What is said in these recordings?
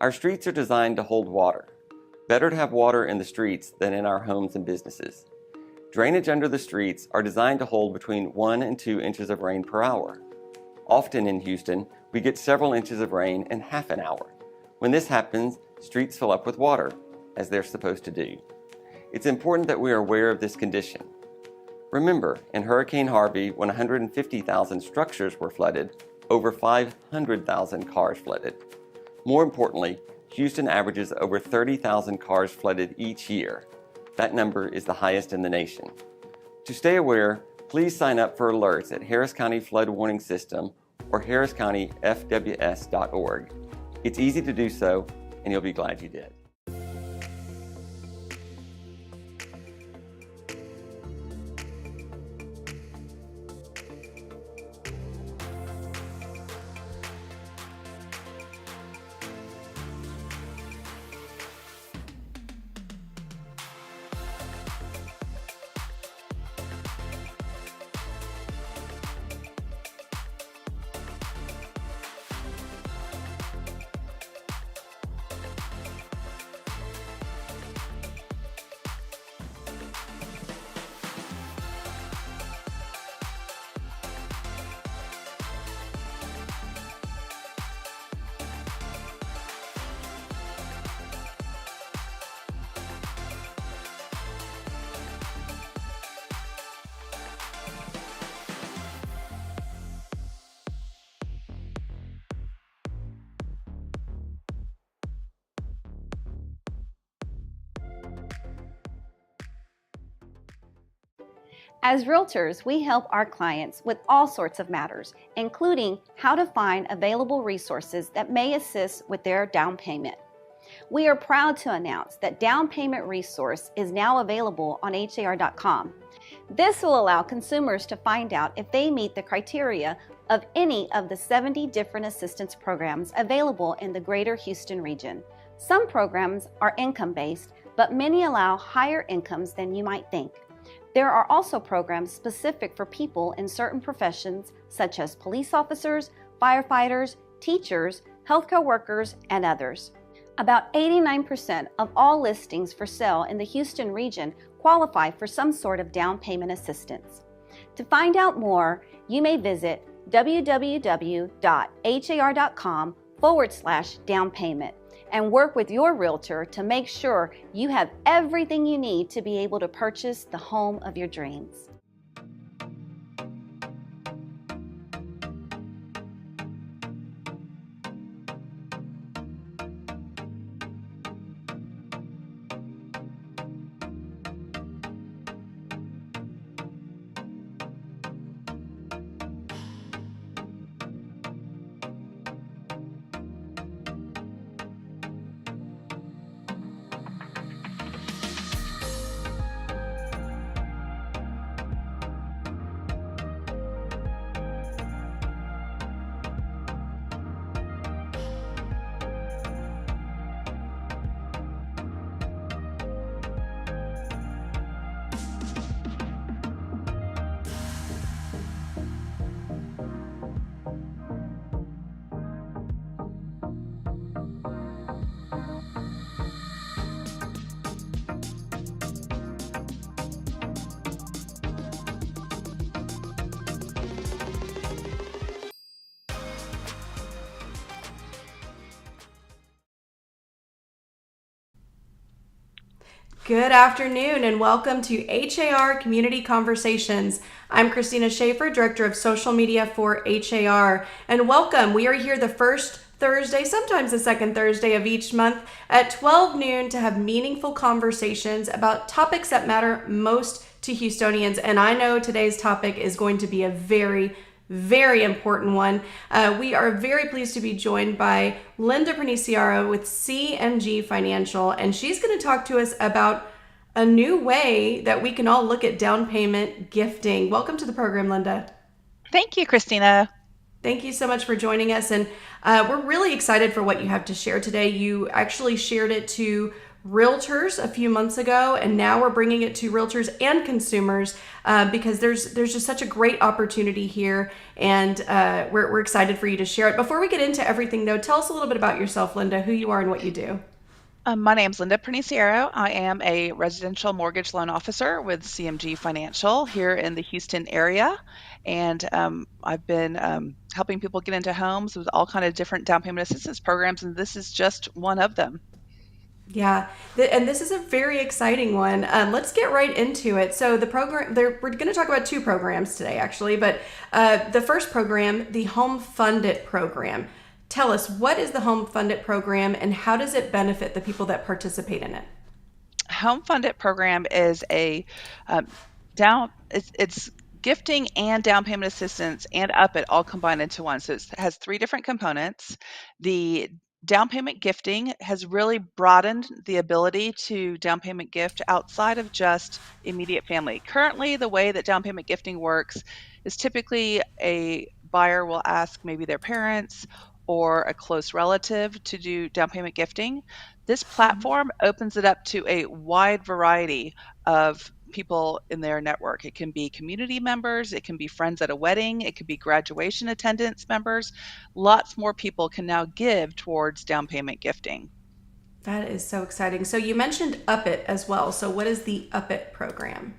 Our streets are designed to hold water. Better to have water in the streets than in our homes and businesses. Drainage under the streets are designed to hold between 1 and 2 inches of rain per hour. Often in Houston, we get several inches of rain in half an hour. When this happens, streets fill up with water, as they're supposed to do. It's important that we are aware of this condition. Remember, in Hurricane Harvey, when 150,000 structures were flooded, over 500,000 cars flooded. More importantly, Houston averages over 30,000 cars flooded each year. That number is the highest in the nation. To stay aware, please sign up for alerts at Harris County Flood Warning System or harriscountyfws.org. It's easy to do so, and you'll be glad you did. As realtors, we help our clients with all sorts of matters, including how to find available resources that may assist with their down payment. We are proud to announce that Down Payment Resource is now available on HAR.com. This will allow consumers to find out if they meet the criteria of any of the 70 different assistance programs available in the greater Houston region. Some programs are income-based, but many allow higher incomes than you might think. There are also programs specific for people in certain professions such as police officers, firefighters, teachers, healthcare workers, and others. About 89% of all listings for sale in the Houston region qualify for some sort of down payment assistance. To find out more, you may visit www.har.com/downpayment and work with your realtor to make sure you have everything you need to be able to purchase the home of your dreams. Good afternoon and welcome to HAR Community Conversations. I'm Christina Schaefer, Director of Social Media for HAR, and welcome. We are here the first Thursday, sometimes the second Thursday of each month at 12 noon to have meaningful conversations about topics that matter most to Houstonians, and I know today's topic is going to be a very important one. We are very pleased to be joined by Linda Perniciaro with CMG Financial, and she's going to talk to us about a new way that we can all look at down payment gifting. Welcome to the program, Linda. Thank you, Christina. Thank you so much for joining us, and we're really excited for what you have to share today. You actually shared it to realtors a few months ago, and now we're bringing it to realtors and consumers because there's just such a great opportunity here, and we're excited for you to share it. Before we get into everything, though, tell us a little bit about yourself, Linda, who you are and what you do. My name's Linda Perniciaro. I am a residential mortgage loan officer with CMG Financial here in the Houston area, and I've been helping people get into homes with all kind of different down payment assistance programs, and this is just one of them. Yeah, and this is a very exciting one. Let's get right into it. So the program, we're going to talk about two programs today, actually, but the first program, the Home Funded program. Tell us, what is the Home Funded program and how does it benefit the people that participate in it? Home Funded program is a it's gifting and down payment assistance and up it all combined into one. So it has three different components. The down payment gifting has really broadened the ability to down payment gift outside of just immediate family. Currently, the way that down payment gifting works is typically a buyer will ask maybe their parents or a close relative to do down payment gifting. This platform opens it up to a wide variety of people in their network. It can be community members, it can be friends at a wedding, it could be graduation attendance members. Lots more people can now give towards down payment gifting. That is so exciting. So you mentioned Up It as well. So what is the Up It program?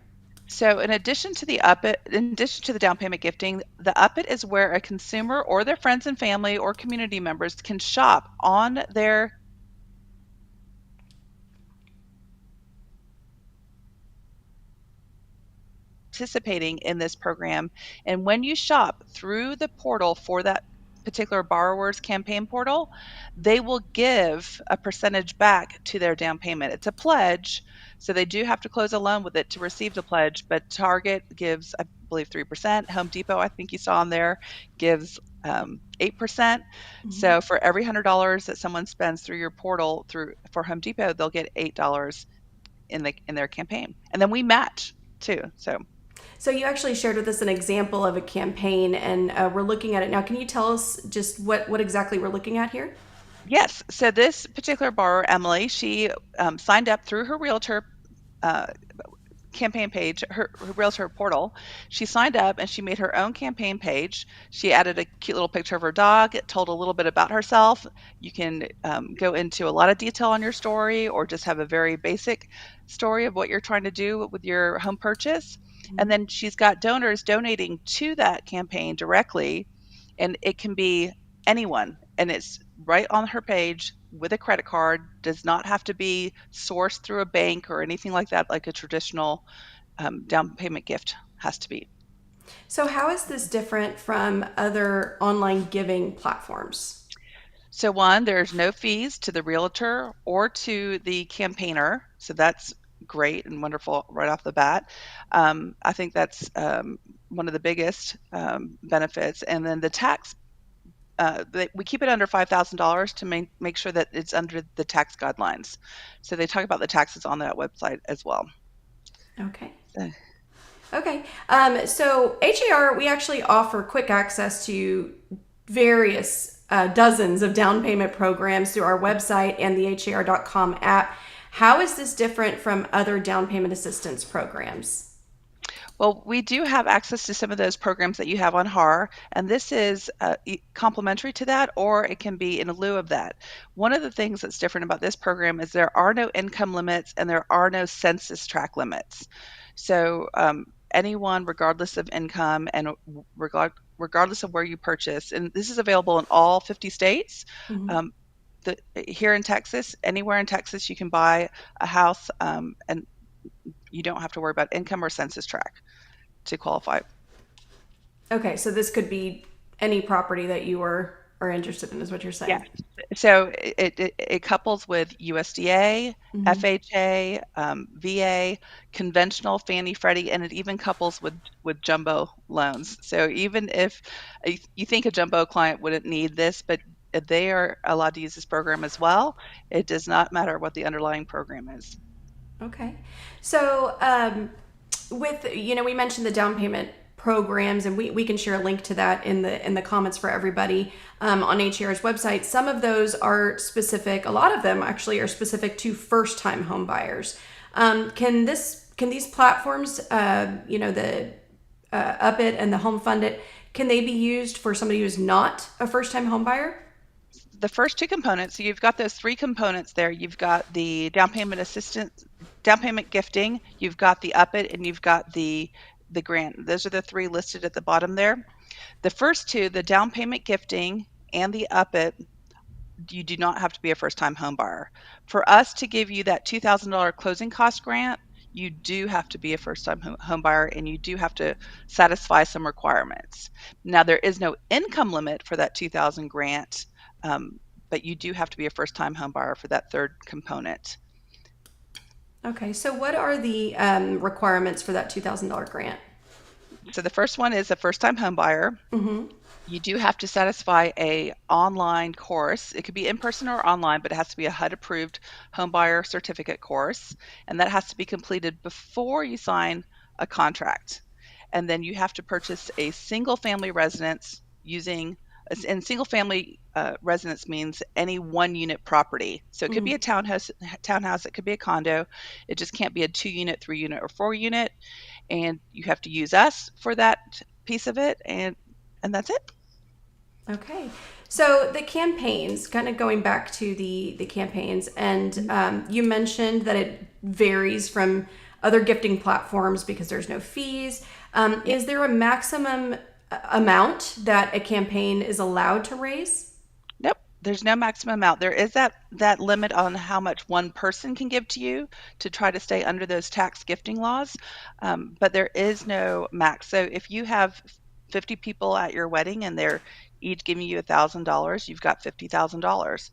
So in addition to the Up It, in addition to the down payment gifting, the Up It is where a consumer or their friends and family or community members can shop on their participating in this program. And when you shop through the portal for that particular borrower's campaign portal, they will give a percentage back to their down payment. It's a pledge, so they do have to close a loan with it to receive the pledge, but Target gives, I believe, 3%. Home Depot, I think you saw on there, gives 8%. Mm-hmm. So for every $100 that someone spends through your portal for Home Depot, they'll get $8 in their campaign. And then we match too. So you actually shared with us an example of a campaign, and we're looking at it now. Can you tell us just what exactly we're looking at here? Yes. So this particular borrower, Emily, she signed up through her realtor campaign page, her realtor portal. She signed up and she made her own campaign page. She added a cute little picture of her dog. It told a little bit about herself. You can go into a lot of detail on your story or just have a very basic story of what you're trying to do with your home purchase. And then she's got donors donating to that campaign directly, and it can be anyone. And it's right on her page with a credit card, does not have to be sourced through a bank or anything like that, like a traditional down payment gift has to be. So how is this different from other online giving platforms? So one, there's no fees to the realtor or to the campaigner. So that's great and wonderful right off the bat. I think that's one of the biggest benefits. And then the tax, we keep it under $5,000 to make sure that it's under the tax guidelines. So they talk about the taxes on that website as well. Okay. Okay. So HAR, we actually offer quick access to various dozens of down payment programs through our website and the HAR.com app. How is this different from other down payment assistance programs? Well, we do have access to some of those programs that you have on HAR, and this is complementary to that, or it can be in lieu of that. One of the things that's different about this program is there are no income limits and there are no census tract limits. So anyone, regardless of income and regardless of where you purchase, and this is available in all 50 states. Mm-hmm. Here in Texas, anywhere in Texas, you can buy a house and you don't have to worry about income or census tract to qualify. Okay, so this could be any property that you are interested in, is what you're saying? Yeah. So it couples with USDA, mm-hmm. FHA, VA, conventional Fannie Freddie, and it even couples with jumbo loans. So even if you think a jumbo client wouldn't need this, but they are allowed to use this program as well. It does not matter what the underlying program is. Okay. So we mentioned the down payment programs, and we can share a link to that in the comments for everybody on HAR's website. Some of those are specific. A lot of them actually are specific to first-time home buyers. Can these platforms, the Up It and the Home Fund It, can they be used for somebody who's not a first-time home buyer? The first two components, so you've got those three components there. You've got the down payment assistance, down payment gifting, you've got the Up It, and you've got the grant. Those are the three listed at the bottom there. The first two, the down payment gifting and the Up It, you do not have to be a first-time home buyer. For us to give you that $2,000 closing cost grant, you do have to be a first-time home buyer, and you do have to satisfy some requirements. Now, there is no income limit for that $2,000 grant, but you do have to be a first-time home buyer for that third component. Okay, so what are the requirements for that $2,000 grant? So the first one is a first-time home buyer. Mm-hmm. You do have to satisfy a online course. It could be in person or online, but it has to be a HUD-approved home buyer certificate course, and that has to be completed before you sign a contract. And then you have to purchase a single-family residence using, and single-family residence means any one-unit property. So it could be a townhouse, it could be a condo. It just can't be a 2-unit, 3-unit, or 4-unit. And you have to use us for that piece of it, and that's it. Okay. So the campaigns, kind of going back to the campaigns, and you mentioned that it varies from other gifting platforms because there's no fees. Is there a maximum amount that a campaign is allowed to raise? Nope. There's no maximum amount. There is that limit on how much one person can give to you to try to stay under those tax gifting laws, but there is no max. So if you have 50 people at your wedding and they're each giving you $1,000, you've got $50,000.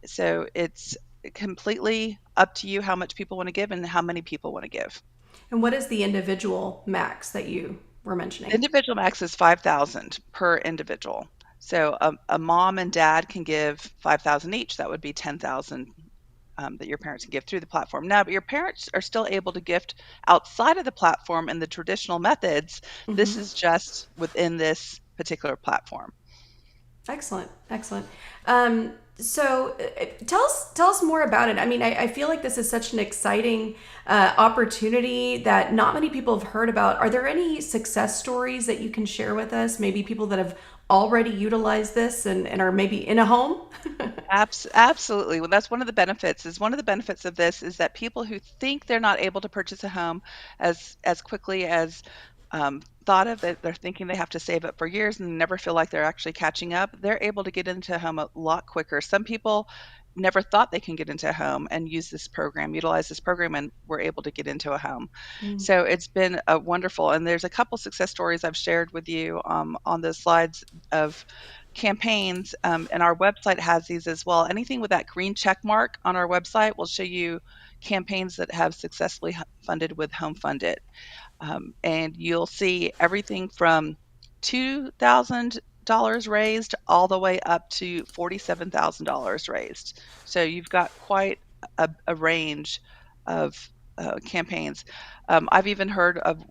So it's completely up to you how much people want to give and how many people want to give. And what is the individual max that you were mentioning? Individual max is $5,000 per individual. So a mom and dad can give $5,000 each. That would be $10,000 that your parents can give through the platform. Now, but your parents are still able to gift outside of the platform in the traditional methods. Mm-hmm. This is just within this particular platform. Excellent. So tell us more about it. I mean, I feel like this is such an exciting opportunity that not many people have heard about. Are there any success stories that you can share with us? Maybe people that have already utilized this and are maybe in a home? Absolutely. Well, that's one of the benefits. One of the benefits of this is that people who think they're not able to purchase a home as quickly as thought of it, they're thinking they have to save up for years and never feel like they're actually catching up. They're able to get into a home a lot quicker. Some people never thought they can get into a home and utilize this program, and were able to get into a home. So it's been a wonderful, and there's a couple success stories I've shared with you on the slides of campaigns, and our website has these as well. Anything with that green check mark on our website will show you campaigns that have successfully funded with Home Fund It. And you'll see everything from $2,000 raised all the way up to $47,000 raised. So you've got quite a range of campaigns. I've even heard of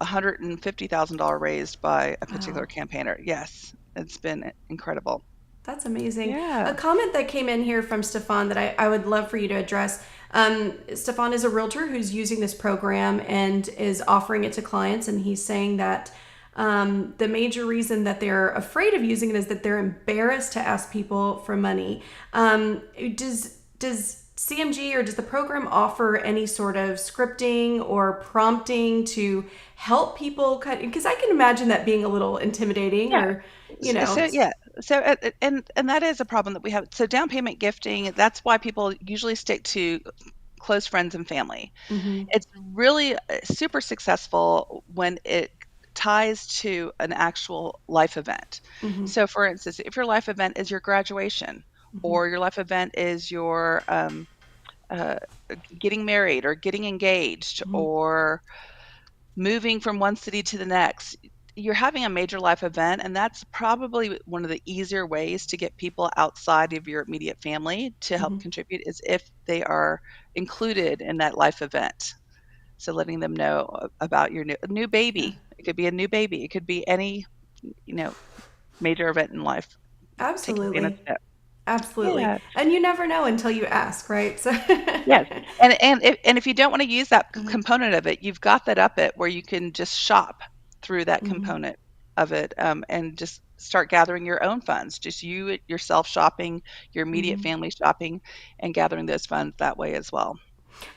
$150,000 raised by a particular campaigner. Yes, it's been incredible. That's amazing. Yeah. A comment that came in here from Stefan that I would love for you to address. Stefan is a realtor who's using this program and is offering it to clients, and he's saying that the major reason that they're afraid of using it is that they're embarrassed to ask people for money. Does CMG or does the program offer any sort of scripting or prompting to help people because I can imagine that being a little intimidating or So and that is a problem that we have. So down payment gifting, that's why people usually stick to close friends and family. Mm-hmm. It's really super successful when it ties to an actual life event. Mm-hmm. So for instance, if your life event is your graduation, mm-hmm. or your life event is your getting married or getting engaged, mm-hmm. or moving from one city to the next, you're having a major life event, and that's probably one of the easier ways to get people outside of your immediate family to help mm-hmm. contribute, is if they are included in that life event. So letting them know about your new baby. It could be a new baby. It could be any, major event in life. Take advantage Absolutely. of it. Absolutely. Yeah. And you never know until you ask, right? So Yes. And if you don't want to use that component of it, you've got that up it where you can just shop through that component of it, and just start gathering your own funds. Just you yourself shopping, your immediate family shopping, and gathering those funds that way as well.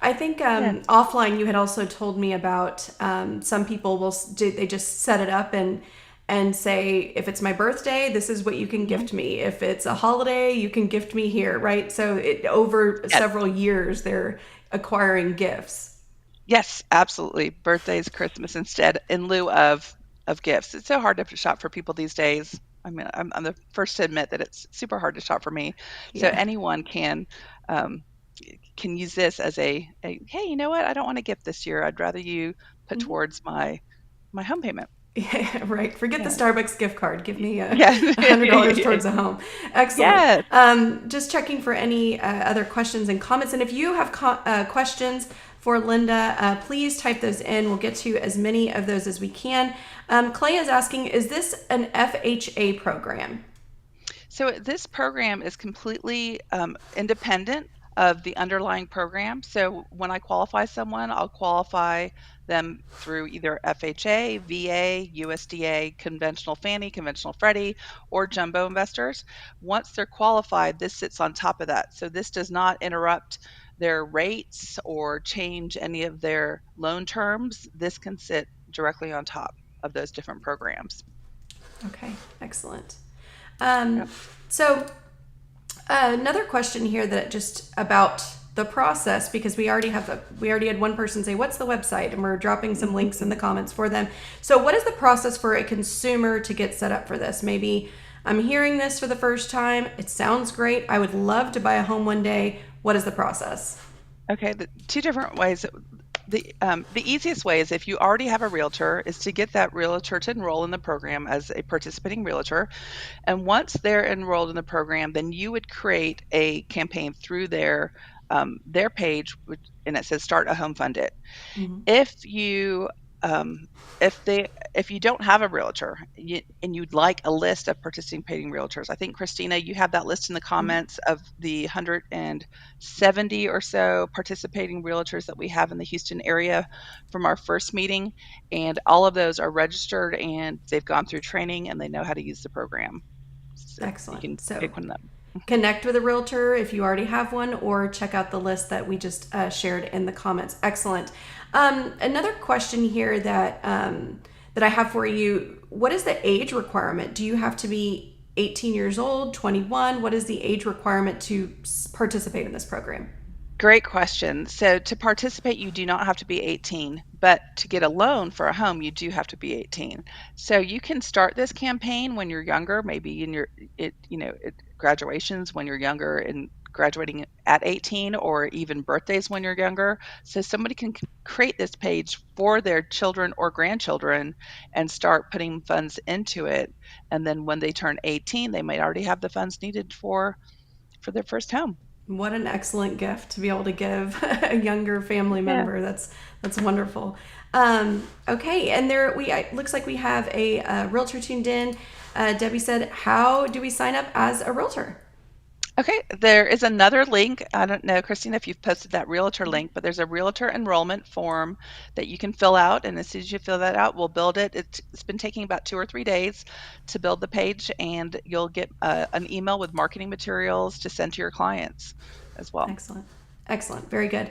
I think Yeah. offline you had also told me about some people they just set it up and say, if it's my birthday, this is what you can gift me. If it's a holiday, you can gift me here, right? So over Yes. several years, they're acquiring gifts. Yes, absolutely. Birthdays, Christmas instead, in lieu of gifts. It's so hard to shop for people these days. I mean, I'm the first to admit that it's super hard to shop for me. So Yeah. anyone um, can use this as hey, you know what? I don't want a gift this year. I'd rather you put towards my home payment. Yeah, right. Forget the Yeah. Starbucks gift card. Give me Yeah. $100 towards a home. Excellent. Yes. Just checking for any other questions and comments. And if you have questions for Linda, please type those in. We'll get to as many of those as we can. Clay is asking, is this an FHA program? So this program is completely independent of the underlying program. So when I qualify someone, I'll qualify them through either FHA, VA, USDA, conventional Fannie, conventional Freddie, or jumbo investors. Once they're qualified, this sits on top of that. So this does not interrupt their rates or change any of their loan terms. This can sit directly on top of those different programs. Okay, excellent. Yep. So another question here that just about the process, because we already had one person say, what's the website? And we're dropping some links in the comments for them. So what is the process for a consumer to get set up for this? Maybe I'm hearing this for the first time. It sounds great. I would love to buy a home one day. What is the process? Okay, the two different ways. The easiest way is if you already have a realtor is to get that realtor to enroll in the program as a participating realtor. And once they're enrolled in the program, then you would create a campaign through their page, and it says start a home fund it. If you if you don't have a realtor and you'd like a list of participating realtors, I think Christina, you have that list in the comments of the 170 or so participating realtors that we have in the Houston area from our first meeting, and all of those are registered and they've gone through training and they know how to use the program. So Excellent. you can So pick one of them. connect with a realtor if you already have one, or check out the list that we just shared in the comments. Excellent. Another question here that I have for you: what is the age requirement? Do you have to be 18 years old, 21? What is the age requirement to participate in this program? Great question. So to participate, you do not have to be 18, but to get a loan for a home, you do have to be 18. So you can start this campaign when you're younger, maybe in your graduations when you're younger and graduating at 18, or even birthdays when you're younger. So somebody can create this page for their children or grandchildren and start putting funds into it. And then when they turn 18, they might already have the funds needed for their first home. What an excellent gift to be able to give a younger family member. Yeah. That's wonderful. Okay, and it looks like we have a realtor tuned in. Debbie said, how do we sign up as a realtor? Okay, there is another link. I don't know, Christina, if you've posted that realtor link, but there's a realtor enrollment form that you can fill out. And as soon as you fill that out, we'll build it. It's been taking about 2 or 3 days to build the page, and you'll get an email with marketing materials to send to your clients as well. Excellent. Very good.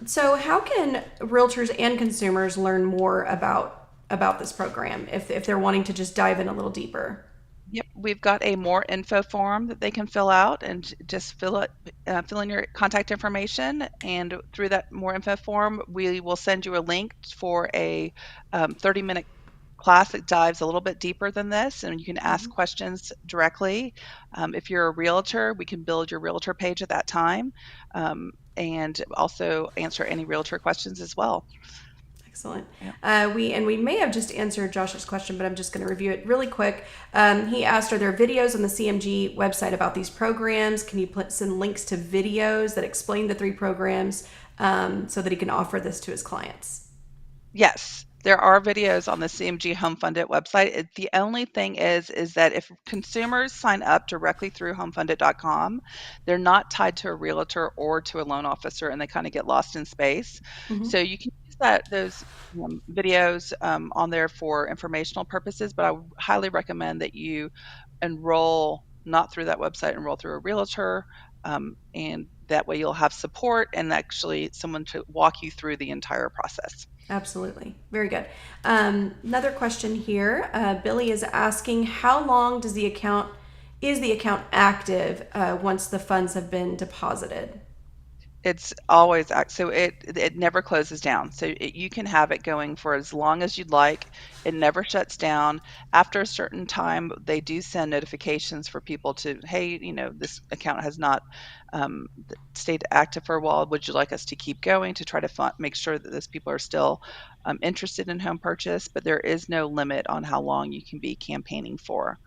So how can realtors and consumers learn more about this program if they're wanting to just dive in a little deeper? Yep, we've got a more info form that they can fill out, and just fill in your contact information, and through that more info form, we will send you a link for a 30-minute class that dives a little bit deeper than this, and you can ask questions directly. If you're a realtor, we can build your realtor page at that time, and also answer any realtor questions as well. Excellent. Yeah. We may have just answered Josh's question, but I'm just going to review it really quick. He asked, are there videos on the CMG website about these programs? Can you send links to videos that explain the 3 programs so that he can offer this to his clients? Yes, there are videos on the CMG Home Funded website. The only thing is that if consumers sign up directly through homefunded.com, they're not tied to a realtor or to a loan officer, and they kind of get lost in space. Mm-hmm. So you can use those videos on there for informational purposes, but I would highly recommend that you enroll not through that website, enroll through a realtor, and that way you'll have support and actually someone to walk you through the entire process. Absolutely. Very good. Another question here. Billy is asking, how long is the account active once the funds have been deposited? It's always so it never closes down. So you can have it going for as long as you'd like. It never shuts down. After a certain time, they do send notifications for people to, hey, this account has not stayed active for a while. Would you like us to keep going to try to make sure that those people are still interested in home purchase? But there is no limit on how long you can be campaigning for.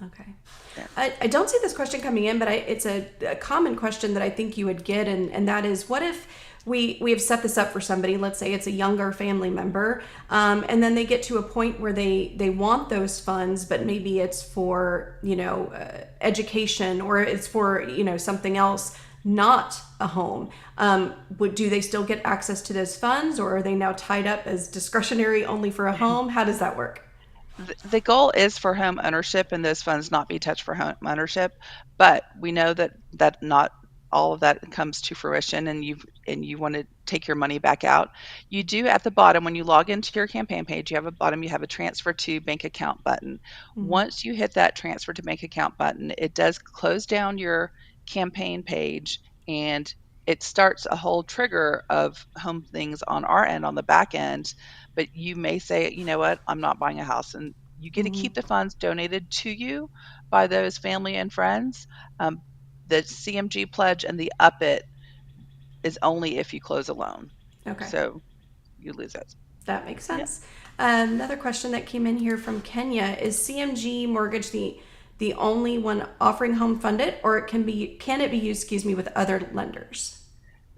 Okay. Yeah. I don't see this question coming in, but it's a common question that I think you would get, and that is, what if we have set this up for somebody, let's say it's a younger family member, and then they get to a point where they want those funds, but maybe it's for, education, or it's for, something else, not a home. Do they still get access to those funds, or are they now tied up as discretionary only for a home? How does that work? The goal is for home ownership and those funds not be touched for home ownership, but we know that not all of that comes to fruition, and you want to take your money back out. You do, at the bottom when you log into your campaign page, you have a transfer to bank account button. Mm-hmm. Once you hit that transfer to bank account button, it does close down your campaign page, and it starts a whole trigger of home things on our end, on the back end. But you may say, you know what, I'm not buying a house, and you get to keep the funds donated to you by those family and friends. The CMG pledge and the up it is only if you close a loan. Okay. So you lose it. That makes Yeah. sense. Another question that came in here from Kenya is, CMG Mortgage the only one offering home funded, or can it be used, with other lenders?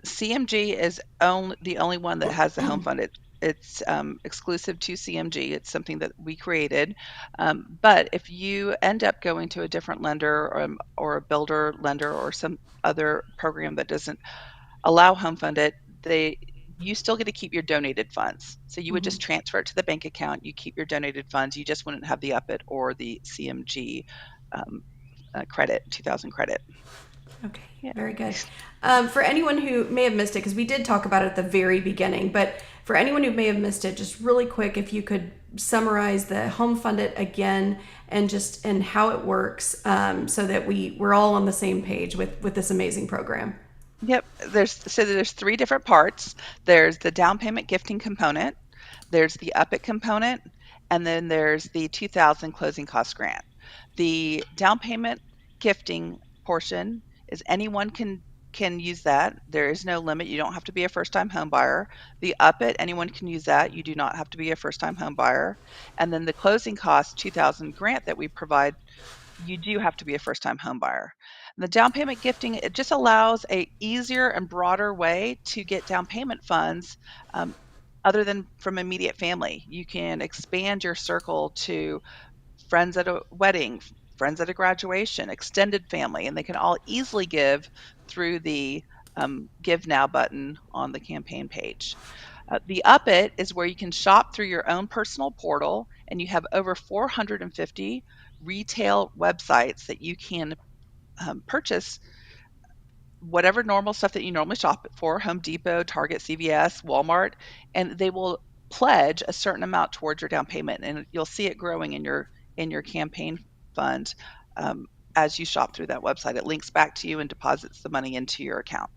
CMG is the only one that has the home funded. It's exclusive to CMG. It's something that we created. But if you end up going to a different lender, or a builder lender, or some other program that doesn't allow home funded, you still get to keep your donated funds. So you would just transfer it to the bank account. You keep your donated funds. You just wouldn't have the UPIT or the CMG credit, 2000 credit. Okay, Yeah. very good. For anyone who may have missed it, because we did talk about it at the very beginning, but for anyone who may have missed it, just really quick, if you could summarize the Home Funded again, and how it works, so that we're all on the same page with this amazing program. Yep. There's 3 different parts. There's the down payment gifting component, there's the UPIT component, and then there's the 2000 closing cost grant. The down payment gifting portion is anyone can use that. There is no limit. You don't have to be a first-time home buyer. The UPIT, anyone can use that. You do not have to be a first-time home buyer. And then the closing cost 2000 grant that we provide, you do have to be a first-time home buyer. And the down payment gifting, it just allows a easier and broader way to get down payment funds, other than from immediate family. You can expand your circle to friends at a wedding, friends at a graduation, extended family, and they can all easily give through the Give Now button on the campaign page. The UPIT is where you can shop through your own personal portal, and you have over 450 retail websites that you can purchase whatever normal stuff that you normally shop for, Home Depot, Target, CVS, Walmart, and they will pledge a certain amount towards your down payment, and you'll see it growing in your campaign fund as you shop through that website. It links back to you and deposits the money into your account.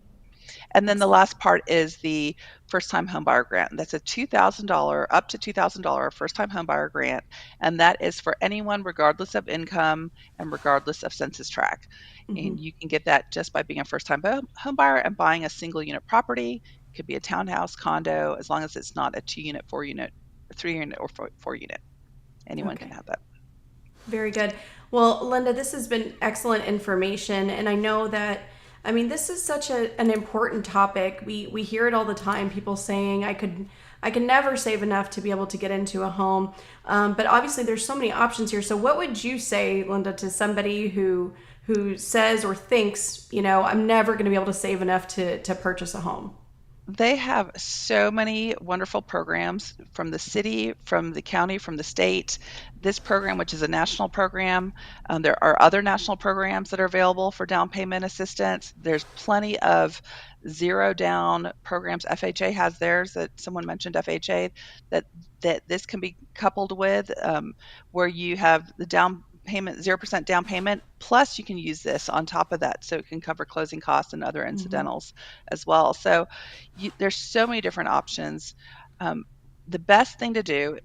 And then the last part is the first-time homebuyer grant. That's a $2,000, up to $2,000 first-time homebuyer grant, and that is for anyone regardless of income and regardless of census tract. And you can get that just by being a first-time homebuyer and buying a single-unit property. It could be a townhouse, condo, as long as it's not a 2-unit, 4-unit, 3-unit, or 4-unit. Anyone can have that. Very good. Well, Linda, this has been excellent information, and I know that I mean, this is such an important topic. We hear it all the time. People saying, I could never save enough to be able to get into a home." But obviously, there's so many options here. So, what would you say, Linda, to somebody who says or thinks, I'm never going to be able to save enough to purchase a home? They have so many wonderful programs from the city, from the county, from the state. This program, which is a national program, there are other national programs that are available for down payment assistance. There's plenty of zero down programs. FHA has theirs, that someone mentioned FHA, that this can be coupled with, where you have the down payment, 0% down payment, plus you can use this on top of that, so it can cover closing costs and other incidentals as well. So there's so many different options. The best thing to do,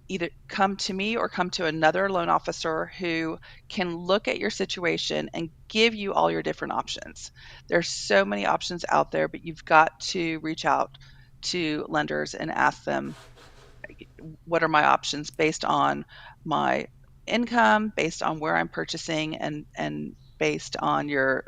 either come to me or come to another loan officer who can look at your situation and give you all your different options. There's so many options out there, but you've got to reach out to lenders and ask them, what are my options based on my income, based on where I'm purchasing, and based on your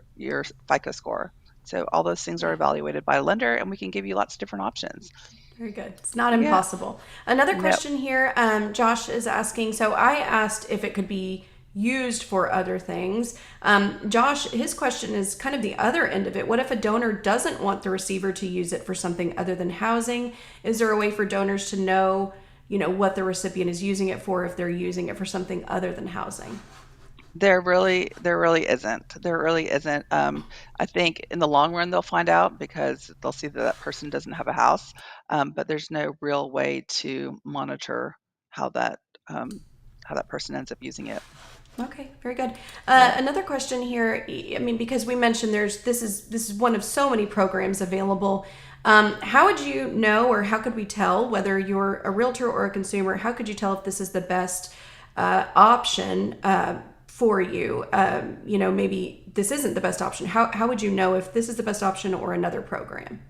FICO score. So all those things are evaluated by a lender, and we can give you lots of different options. Very good. It's not Yeah. impossible. Another No. question here, Josh is asking, so I asked if it could be used for other things. Josh, his question is kind of the other end of it. What if a donor doesn't want the receiver to use it for something other than housing? Is there a way for donors to know, what the recipient is using it for if they're using it for something other than housing? There really isn't. There really isn't. I think in the long run they'll find out, because they'll see that that person doesn't have a house, but there's no real way to monitor how that person ends up using it. Okay, very good. Yeah. Another question here. I mean, because we mentioned this is one of so many programs available. How would you know, or how could we tell whether you're a realtor or a consumer? How could you tell if this is the best option for you? Maybe this isn't the best option. How would you know if this is the best option or another program?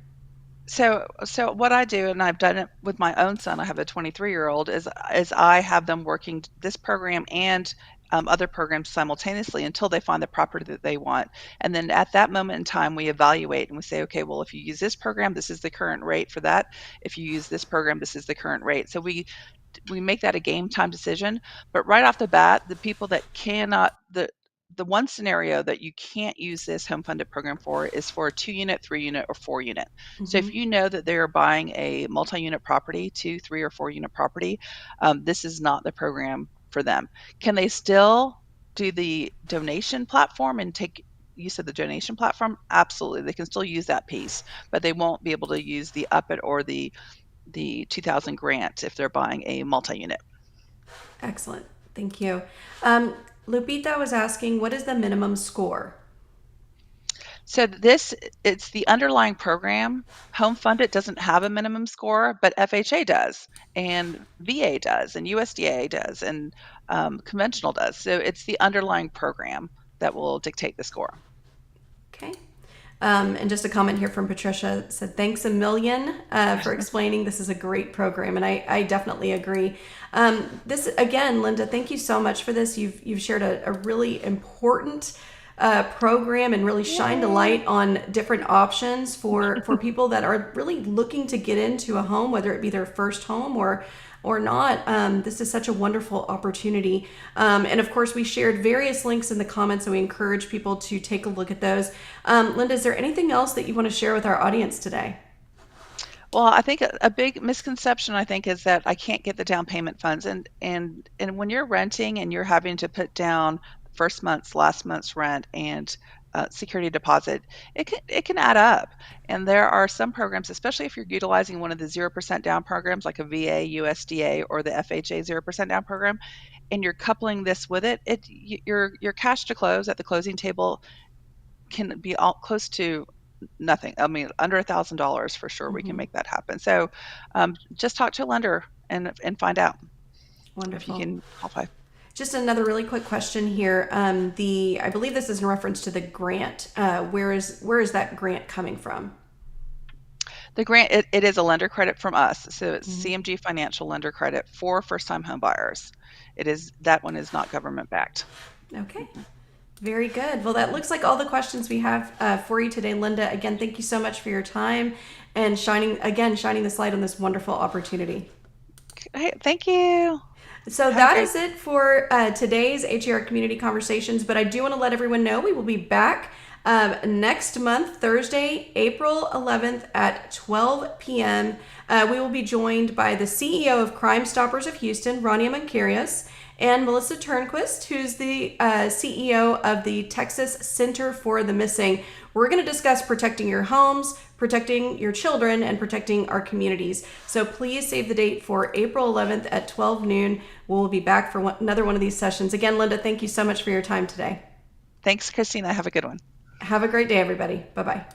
So what I do, and I've done it with my own son, I have a 23-year-old, is I have them working this program and other programs simultaneously until they find the property that they want. And then at that moment in time, we evaluate and we say, okay, well, if you use this program, this is the current rate for that. If you use this program, this is the current rate. So we make that a game time decision. But right off the bat, the people that cannot, the one scenario that you can't use this home funded program for is for a 2-unit, 3-unit, or 4-unit. So if you know that they are buying a multi-unit property, 2, 3, or 4-unit property, this is not the program for them. Can they still do the donation platform and take use of the donation platform? Absolutely. They can still use that piece, but they won't be able to use the UP-IT or the 2000 grant if they're buying a multi-unit. Excellent. Thank you. Lupita was asking, what is the minimum score? So it's the underlying program. Home Funded doesn't have a minimum score, but FHA does, and VA does, and USDA does, and conventional does. So it's the underlying program that will dictate the score. Okay. And just a comment here from Patricia said, thanks a million for explaining. This is a great program, and I definitely agree. This again, Linda, thank you so much for this. You've shared a really important program and really shined a light on different options for people that are really looking to get into a home, whether it be their first home or not. This is such a wonderful opportunity. And of course, we shared various links in the comments, and we encourage people to take a look at those. Linda, is there anything else that you want to share with our audience today? Well, I think a big misconception, I think, is that I can't get the down payment funds. And when you're renting and you're having to put down first month's, last month's rent, and security deposit, it can add up. And there are some programs, especially if you're utilizing one of the 0% down programs like a VA, USDA, or the FHA 0% down program, and you're coupling this with it, your cash to close at the closing table can be all close to nothing. I mean, under $1,000 for sure, we can make that happen. So just talk to a lender and find out if you Wonderful. can qualify. Just another really quick question here. I believe this is in reference to the grant. Where is that grant coming from? The grant, it is a lender credit from us. So it's CMG Financial lender credit for first-time home buyers. That one is not government backed. Okay. Very good. Well, that looks like all the questions we have for you today, Linda. Again, thank you so much for your time and shining this light on this wonderful opportunity. Hey, thank you. So that is it for today's HAR Community Conversations, but I do want to let everyone know we will be back next month, Thursday, April 11th at 12 p.m. We will be joined by the CEO of Crime Stoppers of Houston, Rania Mancarius, and Melissa Turnquist, who's the CEO of the Texas Center for the Missing. We're going to discuss protecting your homes, protecting your children, and protecting our communities. So please save the date for April 11th at 12 noon. We'll be back for another one of these sessions. Again, Linda, thank you so much for your time today. Thanks, Christina. Have a good one. Have a great day, everybody. Bye-bye.